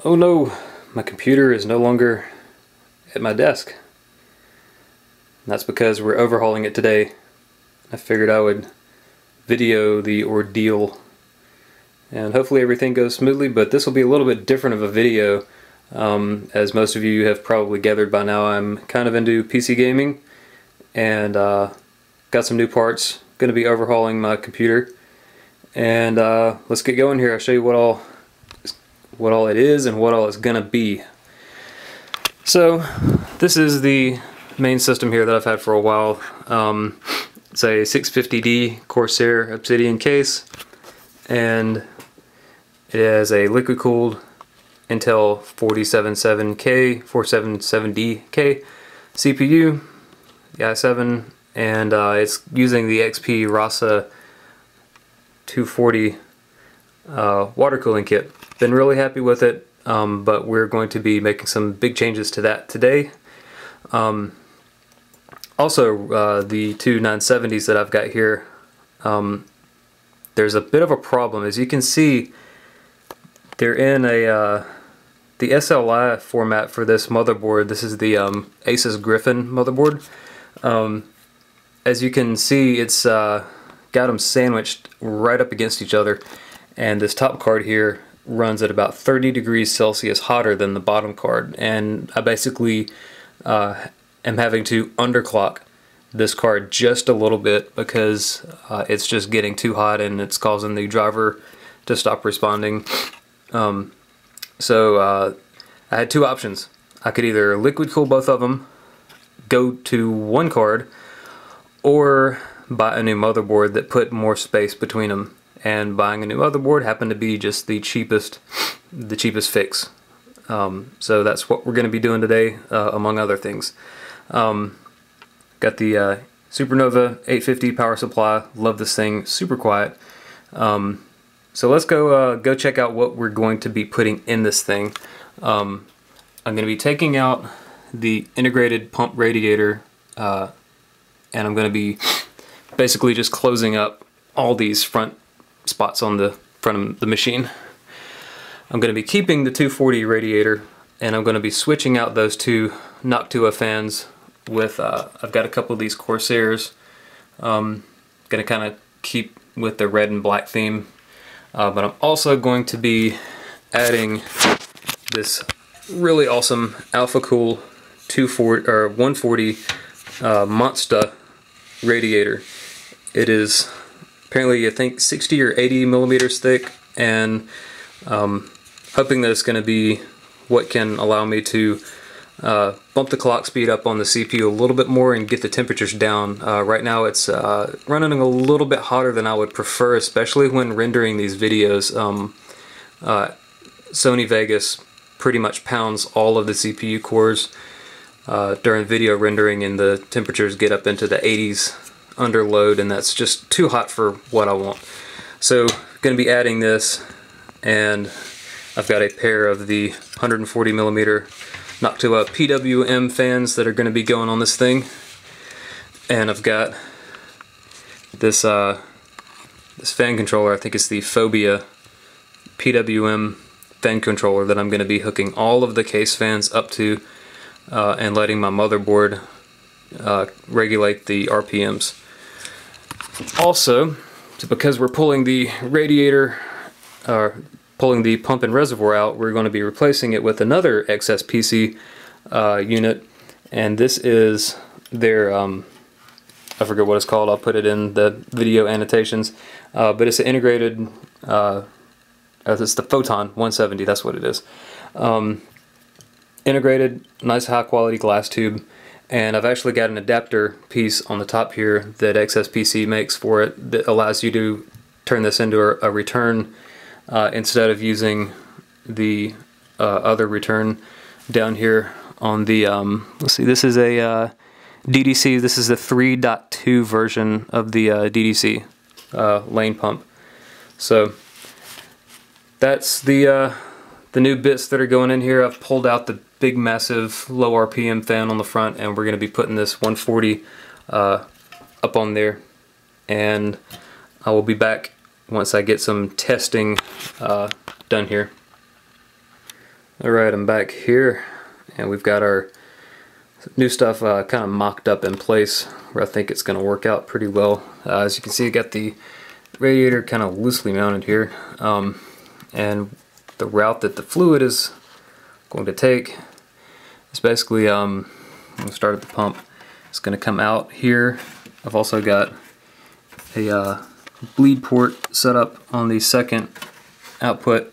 Oh no, my computer is no longer at my desk. And that's because we're overhauling it today. I figured I would video the ordeal, and hopefully everything goes smoothly, but this will be a little bit different of a video. As most of you have probably gathered by now, I'm kind of into PC gaming, and got some new parts. Going to be overhauling my computer, and let's get going here. I'll show you what all it is and what all it's gonna be. So this is the main system here that I've had for a while. It's a 650D Corsair Obsidian case, and it has a liquid cooled Intel 477D CPU, the i7, and it's using the XP Rasa 240 water cooling kit. Been really happy with it, but we're going to be making some big changes to that today. Also, the two 970s that I've got here, there's a bit of a problem. As you can see, they're in the SLI format for this motherboard. This is the ASUS Griffin motherboard. As you can see, it's got them sandwiched right up against each other, and this top card here runs at about 30 degrees Celsius hotter than the bottom card, and I basically am having to underclock this card just a little bit because it's just getting too hot and it's causing the driver to stop responding. So I had two options. I could either liquid cool both of them, go to one card, or buy a new motherboard that put more space between them. And buying a new motherboard happened to be just the cheapest fix. So that's what we're going to be doing today, among other things. Got the Supernova 850 power supply. Love this thing. Super quiet. So let's go check out what we're going to be putting in this thing. I'm going to be taking out the integrated pump radiator, and I'm going to be basically just closing up all these front spots on the front of the machine. I'm going to be keeping the 240 radiator, and I'm going to be switching out those two Noctua fans with, I've got a couple of these Corsairs. Going to kind of keep with the red and black theme, but I'm also going to be adding this really awesome Alpha Cool 140 Monster radiator. It is apparently, I think, 60 or 80 millimeters thick, and hoping that it's going to be what can allow me to bump the clock speed up on the CPU a little bit more and get the temperatures down. Right now it's running a little bit hotter than I would prefer, especially when rendering these videos. Sony Vegas pretty much pounds all of the CPU cores during video rendering, and the temperatures get up into the 80s under load, and that's just too hot for what I want. So going to be adding this, and I've got a pair of the 140 millimeter Noctua PWM fans that are going to be going on this thing, and I've got this this fan controller. I think it's the Phobya PWM Fan controller that I'm going to be hooking all of the case fans up to, and letting my motherboard regulate the RPMs. Also, because we're pulling the radiator, pulling the pump and reservoir out, we're going to be replacing it with another XSPC unit, and this is their, I forget what it's called, I'll put it in the video annotations, but it's an integrated, it's the Photon 170, that's what it is. Integrated, nice high quality glass tube. And I've actually got an adapter piece on the top here that XSPC makes for it that allows you to turn this into a return instead of using the other return down here on the, let's see, this is a DDC. This is the 3.2 version of the DDC lane pump. So that's the new bits that are going in here. I've pulled out the big massive low RPM fan on the front, and we're going to be putting this 140 up on there, and I will be back once I get some testing done here. Alright, I'm back here and we've got our new stuff kind of mocked up in place where I think it's going to work out pretty well. As you can see, I got the radiator kind of loosely mounted here, and the route that the fluid is going to take is basically, we'll start at the pump. It's going to come out here. I've also got a bleed port set up on the second output,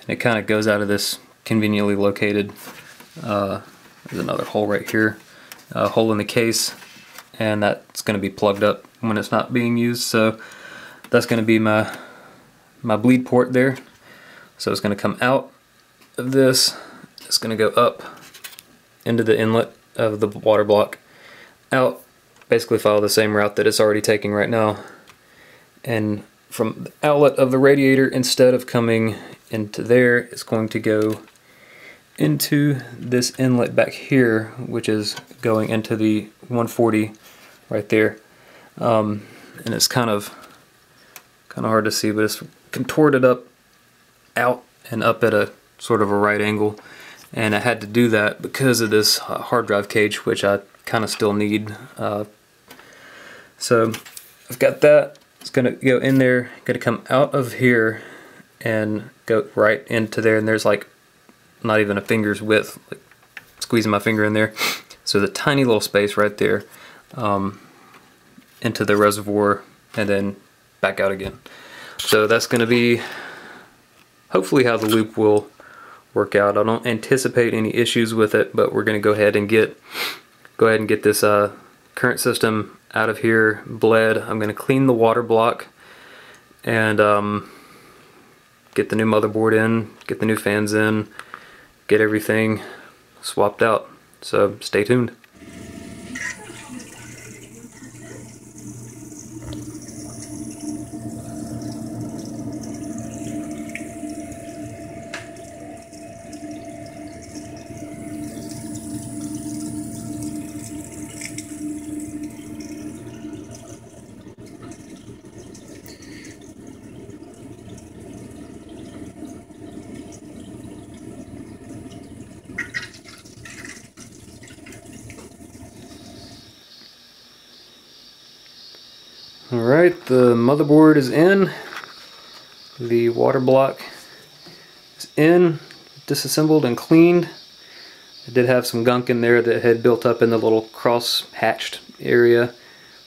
and it kind of goes out of this conveniently located, there's another hole right here, a hole in the case, and that's going to be plugged up when it's not being used. So that's going to be my bleed port there. So it's going to come out of this, it's going to go up into the inlet of the water block, out, basically follow the same route that it's already taking right now, and from the outlet of the radiator, instead of coming into there, it's going to go into this inlet back here, which is going into the 140 right there. And it's kind of hard to see, but it's contorted up, out, and up at a sort of a right angle. And I had to do that because of this hard drive cage, which I kind of still need. So I've got that. It's going to go in there, going to come out of here and go right into there, and there's like not even a finger's width, like squeezing my finger in there. So the tiny little space right there, into the reservoir and then back out again. So that's going to be hopefully how the loop will work out. I don't anticipate any issues with it, but we're going to go ahead and get this current system out of here, bled. I'm going to clean the water block and get the new motherboard in, get the new fans in, get everything swapped out. So stay tuned. Alright, the motherboard is in, the water block is in, disassembled and cleaned. I did have some gunk in there that had built up in the little cross-hatched area,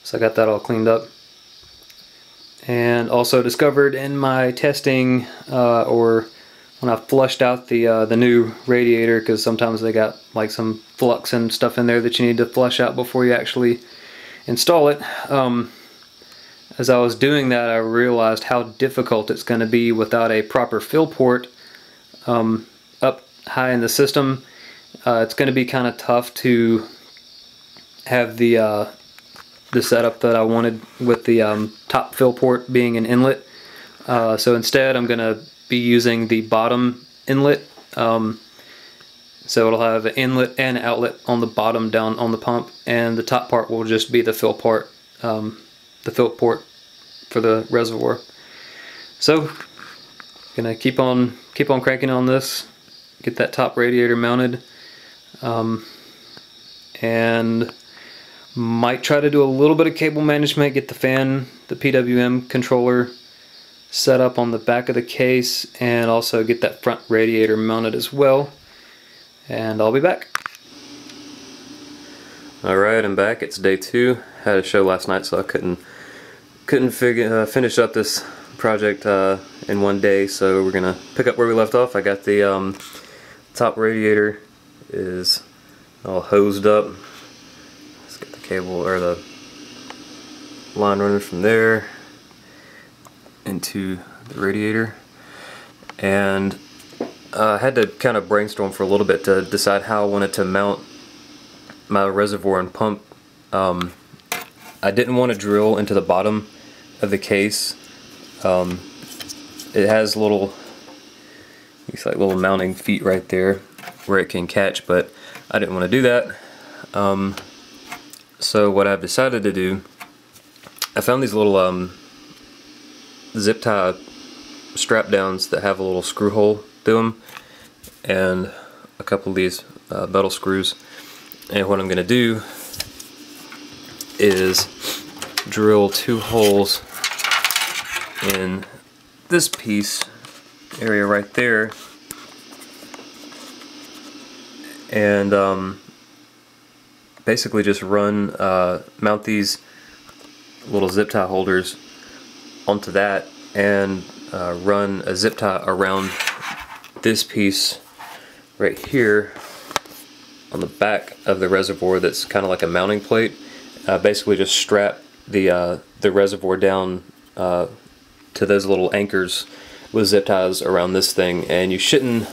so I got that all cleaned up. And also discovered in my testing, or when I flushed out the new radiator, because sometimes they got like some flux and stuff in there that you need to flush out before you actually install it. As I was doing that, I realized how difficult it's going to be without a proper fill port up high in the system. It's going to be kind of tough to have the setup that I wanted with the top fill port being an inlet. So instead, I'm going to be using the bottom inlet. So it'll have an inlet and outlet on the bottom down on the pump, and the top part will just be the fill port. The fill port for the reservoir. So gonna keep on cranking on this, get that top radiator mounted, and might try to do a little bit of cable management, get the fan, the PWM controller set up on the back of the case, and also get that front radiator mounted as well. And I'll be back. Alright, I'm back. It's day 2. Had a show last night, so I couldn't finish up this project in one day, so we're gonna pick up where we left off. I got the top radiator is all hosed up. Let's get the cable or the line running from there into the radiator, and I had to kind of brainstorm for a little bit to decide how I wanted to mount my reservoir and pump. I didn't want to drill into the bottom of the case. It has little mounting feet right there where it can catch, but I didn't want to do that. So what I've decided to do, I found these little zip tie strap downs that have a little screw hole through them, and a couple of these metal screws. And what I'm going to do is drill 2 holes in this piece area right there, and basically just run mount these little zip tie holders onto that, and run a zip tie around this piece right here on the back of the reservoir that's kind of like a mounting plate. Basically just strap the reservoir down to those little anchors with zip ties around this thing, and you shouldn't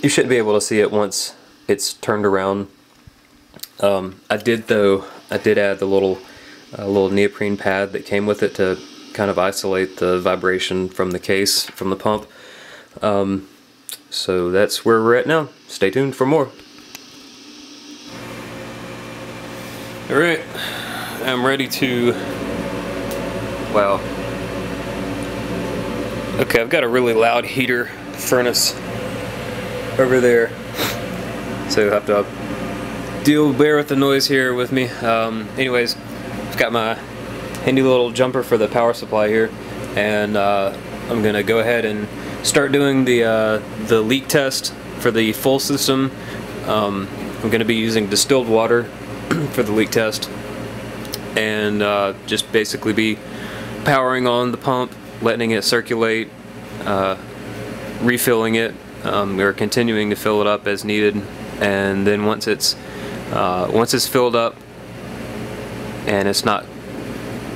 be able to see it once it's turned around. I did add the little neoprene pad that came with it to kind of isolate the vibration from the case, from the pump. So that's where we're at now. Stay tuned for more. Alright, I'm ready to, wow. Okay, I've got a really loud heater furnace over there, so you'll have to bear with the noise here with me. Anyways, I've got my handy little jumper for the power supply here, and I'm gonna go ahead and start doing the leak test for the full system. I'm gonna be using distilled water for the leak test, and just basically be powering on the pump, letting it circulate, refilling it, or continuing to fill it up as needed, and then once it's filled up and it's not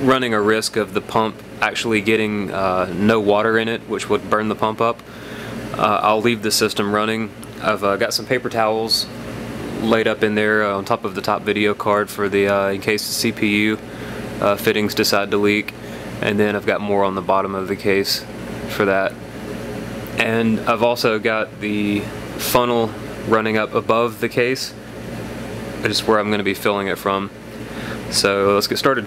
running a risk of the pump actually getting no water in it, which would burn the pump up, I'll leave the system running. I've got some paper towels laid up in there on top of the top video card for the in case the CPU fittings decide to leak, and then I've got more on the bottom of the case for that. And I've also got the funnel running up above the case, which is where I'm going to be filling it from. So let's get started.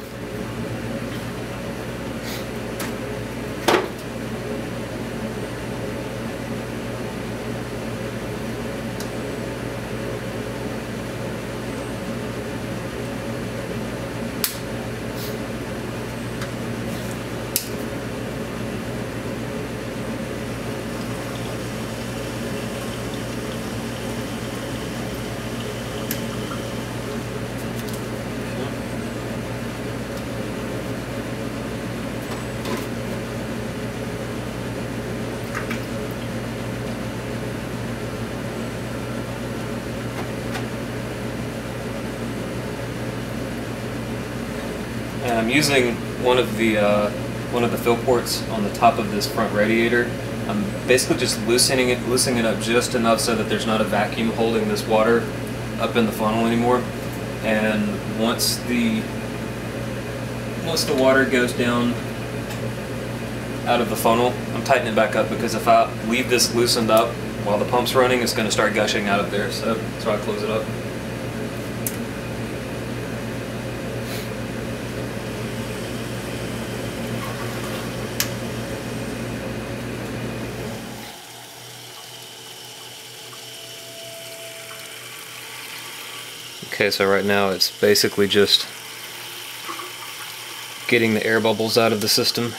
I'm using one of the fill ports on the top of this front radiator. I'm basically just loosening it up just enough so that there's not a vacuum holding this water up in the funnel anymore. And once the water goes down out of the funnel, I'm tightening it back up, because if I leave this loosened up while the pump's running, it's going to start gushing out of there. So I close it up. Okay, so right now it's basically just getting the air bubbles out of the system,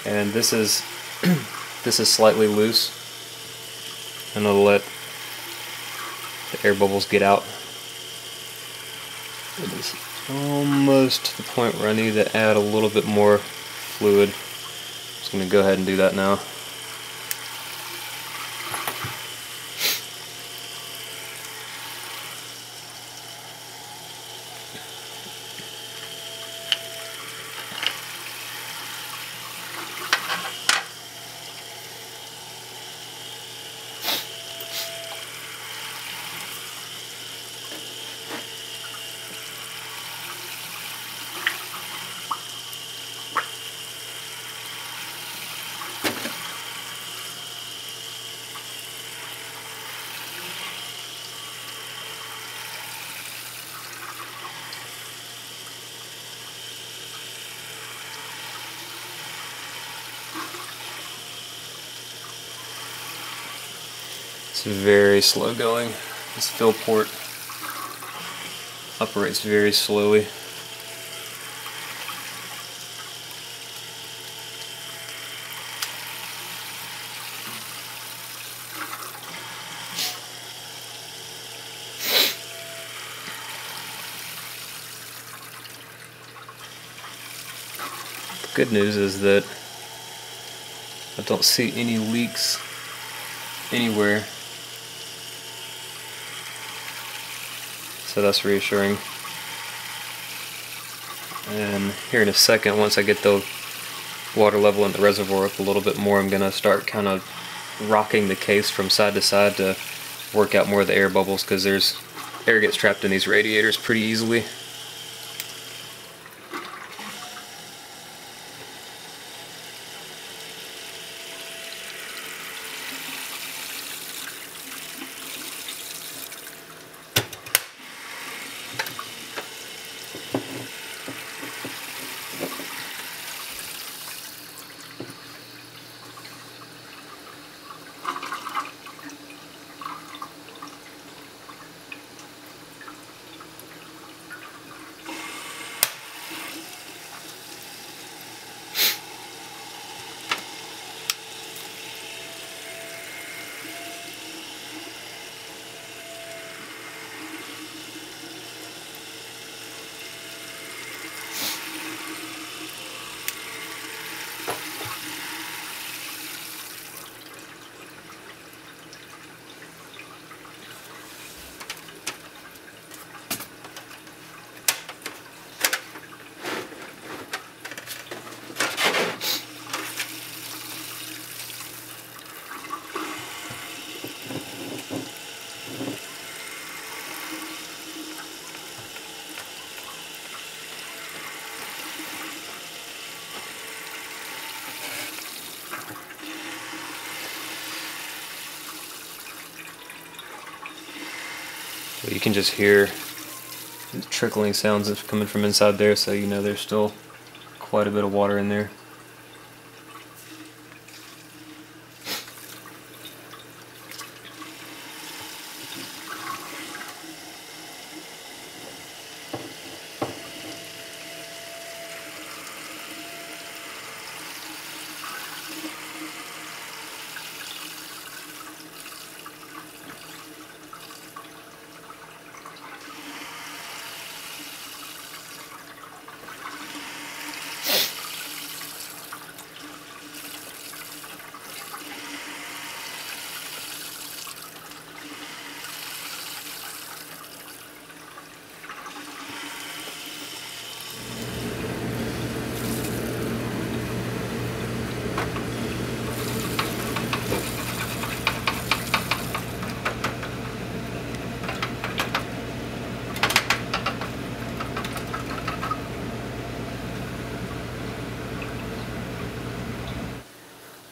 and this is slightly loose, and I'll let the air bubbles get out. It is almost to the point where I need to add a little bit more fluid. I'm just going to go ahead and do that now. very slow going. This fill port operates very slowly. The good news is that I don't see any leaks anywhere, so that's reassuring. And here in a second, once I get the water level in the reservoir up a little bit more, I'm going to start kind of rocking the case from side to side to work out more of the air bubbles, because there's air gets trapped in these radiators pretty easily. You can just hear the trickling sounds that's coming from inside there, so you know there's still quite a bit of water in there.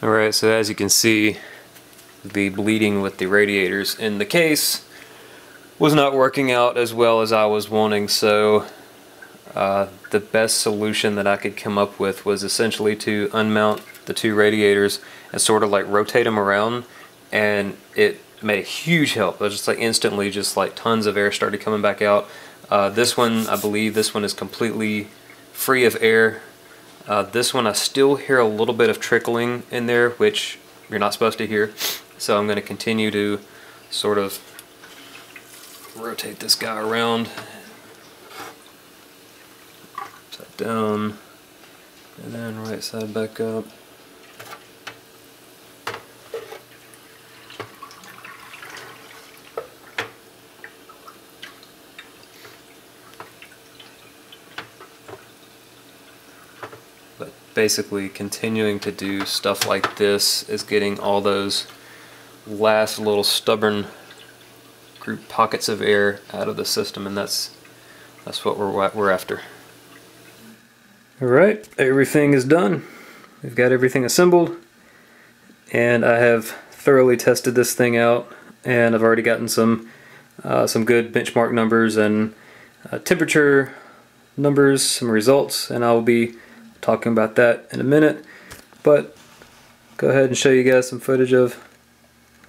Alright, so as you can see, the bleeding with the radiators in the case was not working out as well as I was wanting, so the best solution that I could come up with was essentially to unmount the two radiators and sort of like rotate them around, and it made a huge help. It was just like instantly, just like tons of air started coming back out. This one, I believe this one is completely free of air. This one I still hear a little bit of trickling in there, which you're not supposed to hear, so I'm going to continue to sort of rotate this guy around, upside down, and then right side back up. Basically continuing to do stuff like this is getting all those last little stubborn group pockets of air out of the system, and that's what we're after. Alright, everything is done. We've got everything assembled, and I have thoroughly tested this thing out, and I've already gotten some good benchmark numbers and temperature numbers, some results, and I'll be talking about that in a minute, but go ahead and show you guys some footage of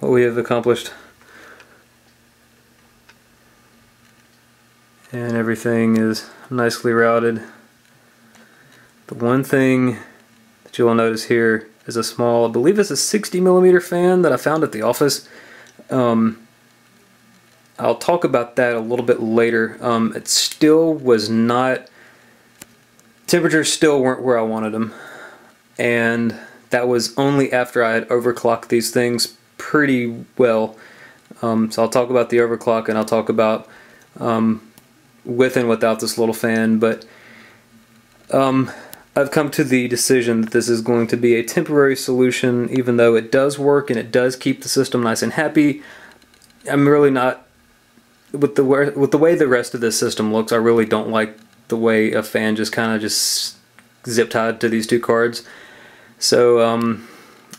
what we have accomplished. and everything is nicely routed. The one thing that you'll notice here is a small, I believe it's a 60mm fan that I found at the office. I'll talk about that a little bit later. It still was not, temperatures still weren't where I wanted them, and that was only after I had overclocked these things pretty well. So I'll talk about the overclock, and I'll talk about with and without this little fan, but I've come to the decision that this is going to be a temporary solution. Even though it does work and it does keep the system nice and happy, I'm really not, with the way the rest of this system looks, I really don't like the way a fan just kind of just zip tied to these two cards. So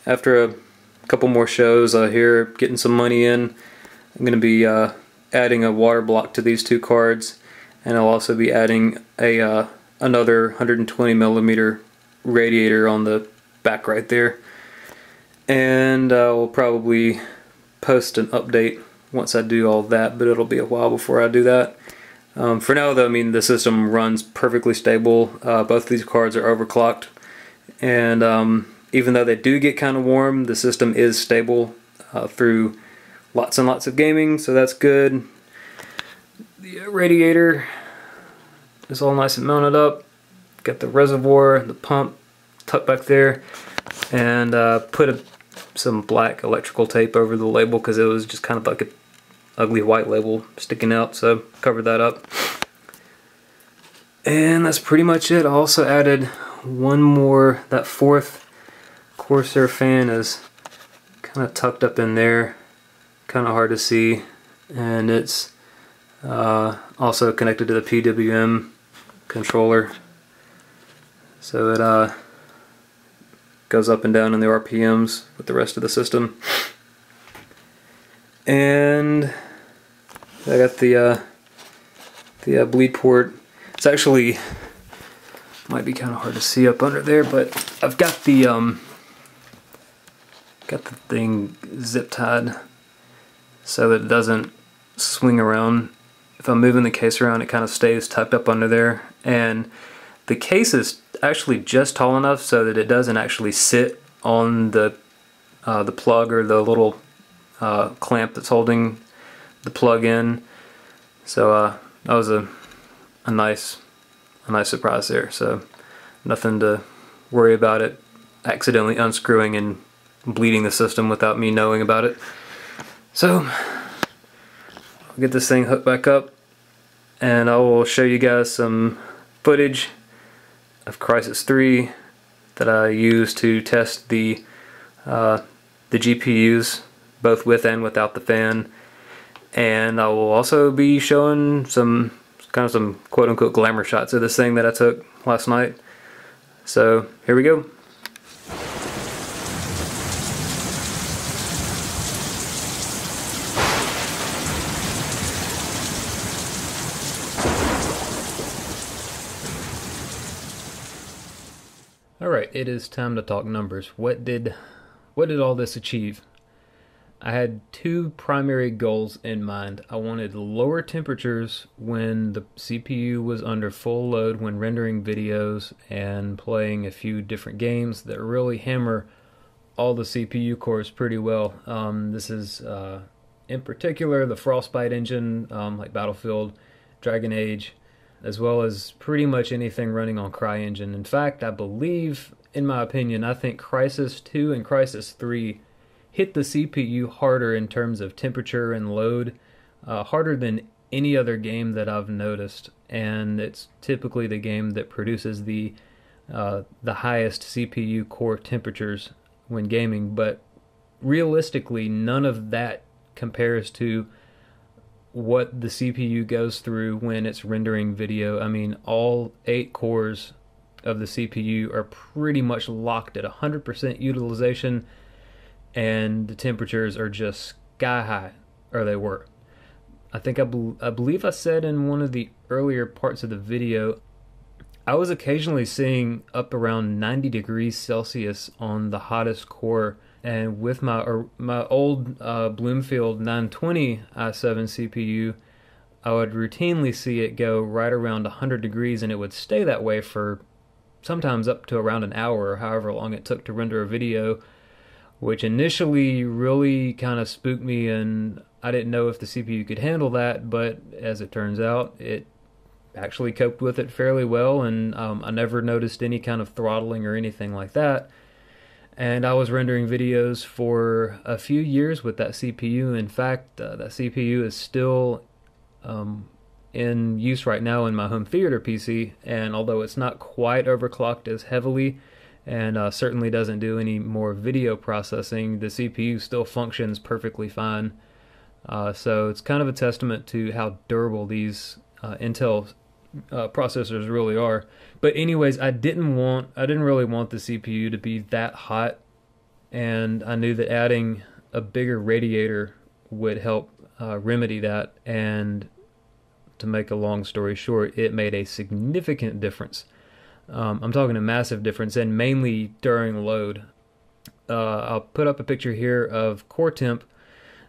after a couple more shows here, getting some money in, I'm going to be adding a water block to these two cards, and I'll also be adding a another 120mm radiator on the back right there. And I'll probably post an update once I do all that, but it'll be a while before I do that. For now though, I mean, the system runs perfectly stable. Both of these cards are overclocked, and even though they do get kind of warm, the system is stable through lots and lots of gaming, so that's good. The radiator is all nice and mounted up. Got the reservoir, the pump tucked back there, and put some black electrical tape over the label because it was just kind of like an ugly white label sticking out, so covered that up. And that's pretty much it. I also added one more, that fourth Corsair fan is kind of tucked up in there, kind of hard to see, and it's also connected to the PWM controller, so it goes up and down in the RPMs with the rest of the system. And I got the bleed port. It's actually, might be kind of hard to see up under there, but I've got the thing zip tied so that it doesn't swing around. If I'm moving the case around, it kind of stays tucked up under there, and the case is actually just tall enough so that it doesn't actually sit on the plug or the little clamp that's holding the plug in. So that was a nice surprise there. So nothing to worry about it accidentally unscrewing and bleeding the system without me knowing about it. So I'll get this thing hooked back up, and I will show you guys some footage of Crysis 3 that I used to test the GPUs, both with and without the fan. And I will also be showing some quote-unquote glamour shots of this thing that I took last night. So here we go. Alright, it is time to talk numbers. What did all this achieve? I had two primary goals in mind. I wanted lower temperatures when the CPU was under full load when rendering videos and playing a few different games that really hammer all the CPU cores pretty well. This is in particular the Frostbite engine, like Battlefield, Dragon Age, as well as pretty much anything running on CryEngine. In fact, I believe, in my opinion, I think Crysis 2 and Crysis 3 hit the CPU harder in terms of temperature and load, harder than any other game that I've noticed, and it's typically the game that produces the highest CPU core temperatures when gaming. But realistically, none of that compares to what the CPU goes through when it's rendering video. I mean, all 8 cores of the CPU are pretty much locked at 100% utilization, and the temperatures are just sky high, or they were. I think I believe I said in one of the earlier parts of the video, I was occasionally seeing up around 90 degrees Celsius on the hottest core, and with my old Bloomfield 920 i7 CPU, I would routinely see it go right around 100 degrees, and it would stay that way for sometimes up to around an hour, or however long it took to render a video, which initially really kind of spooked me, and I didn't know if the CPU could handle that, but as it turns out, it actually coped with it fairly well, and I never noticed any kind of throttling or anything like that. And I was rendering videos for a few years with that CPU. In fact, that CPU is still in use right now in my home theater PC, and although it's not quite overclocked as heavily, and certainly doesn't do any more video processing, the CPU still functions perfectly fine. So it's kind of a testament to how durable these Intel processors really are. But anyways, I didn't really want the CPU to be that hot, and I knew that adding a bigger radiator would help remedy that. And to make a long story short, it made a significant difference. I'm talking a massive difference, and mainly during load. I'll put up a picture here of core temp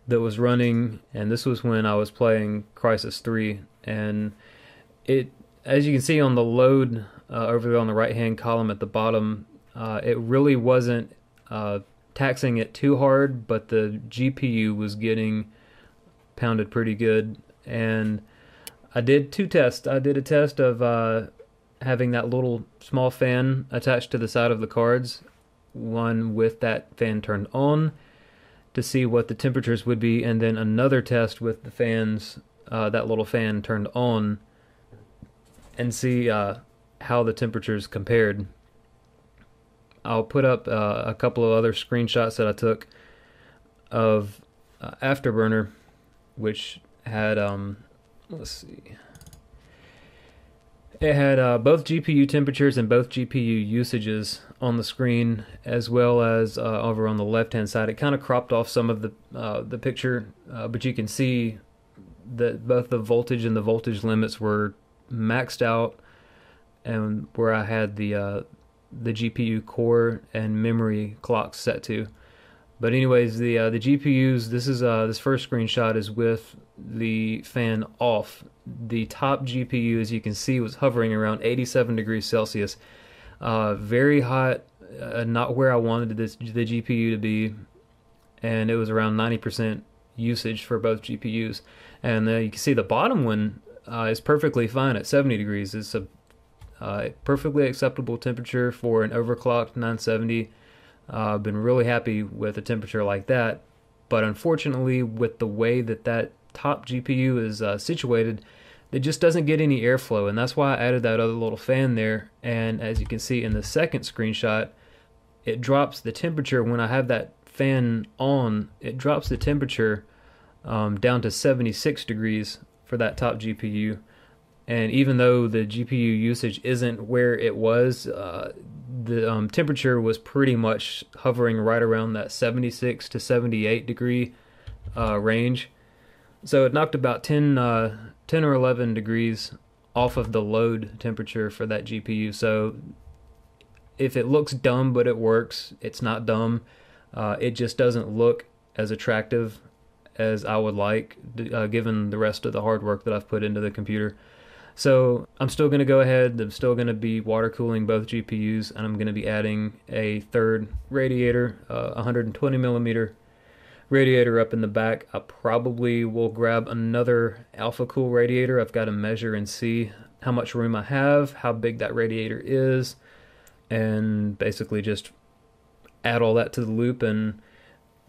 that was running, and this was when I was playing Crysis 3, and it, as you can see on the load over there on the right hand column at the bottom, it really wasn't taxing it too hard, but the GPU was getting pounded pretty good. And I did two tests. I did a test of having that little small fan attached to the side of the cards, one with that fan turned on to see what the temperatures would be, and then another test with the fans, that little fan turned on, and see how the temperatures compared. I'll put up a couple of other screenshots that I took of Afterburner, which had, let's see, it had both GPU temperatures and both GPU usages on the screen, as well as over on the left-hand side. It kind of cropped off some of the picture, but you can see that both the voltage and the voltage limits were maxed out, and where I had the GPU core and memory clocks set to. But anyways, the GPUs, this first screenshot is with the fan off. The top GPU, as you can see, was hovering around 87 degrees Celsius. Very hot, not where I wanted the GPU to be, and it was around 90% usage for both GPUs. And you can see the bottom one is perfectly fine at 70 degrees. It's a perfectly acceptable temperature for an overclocked 970. I've been really happy with a temperature like that, but unfortunately, with the way that top GPU is situated, it just doesn't get any airflow, and that's why I added that other little fan there. And as you can see in the second screenshot, it drops the temperature when I have that fan on. It drops the temperature down to 76 degrees for that top GPU. And even though the GPU usage isn't where it was, the temperature was pretty much hovering right around that 76 to 78 degree range. So it knocked about 10 or 11 degrees off of the load temperature for that GPU. So if it looks dumb but it works, it's not dumb. It just doesn't look as attractive as I would like, given the rest of the hard work that I've put into the computer. So I'm still going to go ahead, I'm still going to be water cooling both GPUs, and I'm going to be adding a third radiator, 120 millimeter radiator up in the back. I probably will grab another alpha cool radiator. I've got to measure and see how much room I have, how big that radiator is, and basically just add all that to the loop. And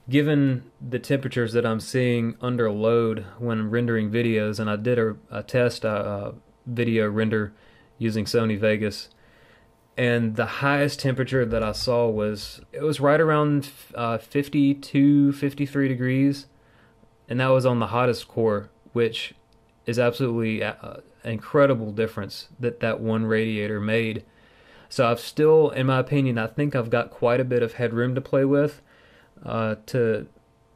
given the temperatures that I'm seeing under load when rendering videos, and I did a test video render using Sony Vegas, and the highest temperature that I saw was right around 52, 53 degrees, and that was on the hottest core, which is absolutely an incredible difference that one radiator made. So I've still, in my opinion, I think I've got quite a bit of headroom to play with to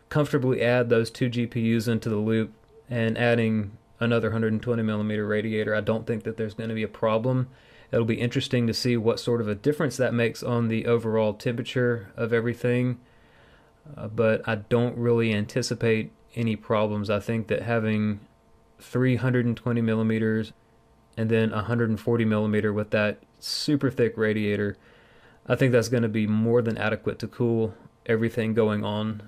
comfortably add those two GPUs into the loop, and adding another 120 millimeter radiator, I don't think that there's going to be a problem. It'll be interesting to see what sort of a difference that makes on the overall temperature of everything, but I don't really anticipate any problems. I think that having 320 millimeters and then 140 millimeter with that super thick radiator, I think that's going to be more than adequate to cool everything going on.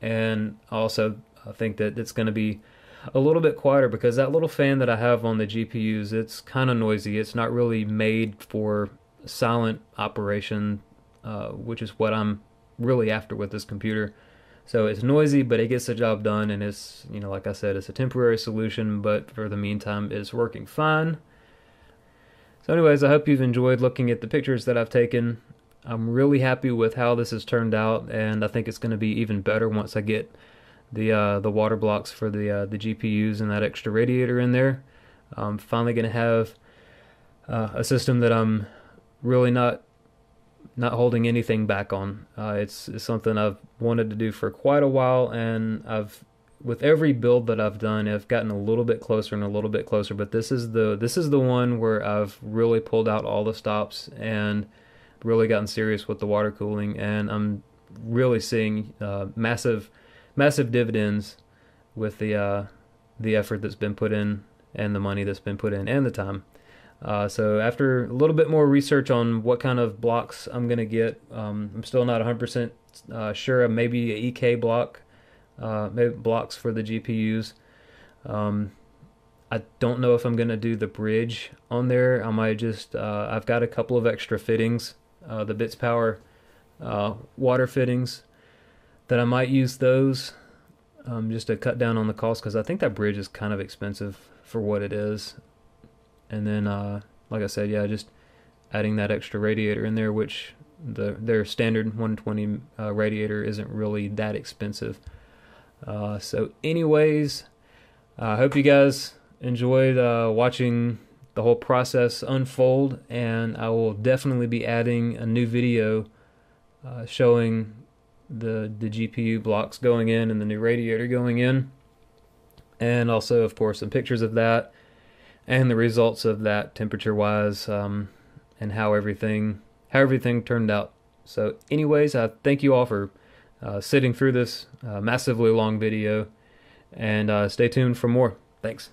And also I think that it's going to be a little bit quieter because that little fan that I have on the GPUs, it's kind of noisy. It's not really made for silent operation, which is what I'm really after with this computer. So it's noisy, but it gets the job done, and it's, you know, like I said, it's a temporary solution, but for the meantime, it's working fine. So anyways, I hope you've enjoyed looking at the pictures that I've taken. I'm really happy with how this has turned out, and I think it's going to be even better once I get the water blocks for the GPUs and that extra radiator in there. I'm finally going to have a system that I'm really not holding anything back on. It's something I've wanted to do for quite a while, and with every build that I've done, I've gotten a little bit closer and a little bit closer. But this is the one where I've really pulled out all the stops and really gotten serious with the water cooling, and I'm really seeing massive dividends with the effort that's been put in and the money that's been put in and the time. So after a little bit more research on what kind of blocks I'm going to get, I'm still not 100% sure. Maybe a EK block, maybe blocks for the GPUs. I don't know if I'm going to do the bridge on there. I might just, I've got a couple of extra fittings, the Bits Power water fittings, that I might use those just to cut down on the cost, because I think that bridge is kind of expensive for what it is. And then, like I said, yeah, just adding that extra radiator in there, which their standard 120 radiator isn't really that expensive. So anyways, I hope you guys enjoyed watching the whole process unfold, and I will definitely be adding a new video showing the GPU blocks going in and the new radiator going in, and also, of course, some pictures of that and the results of that temperature wise, and how everything turned out. So anyways, I thank you all for sitting through this massively long video, and stay tuned for more. Thanks.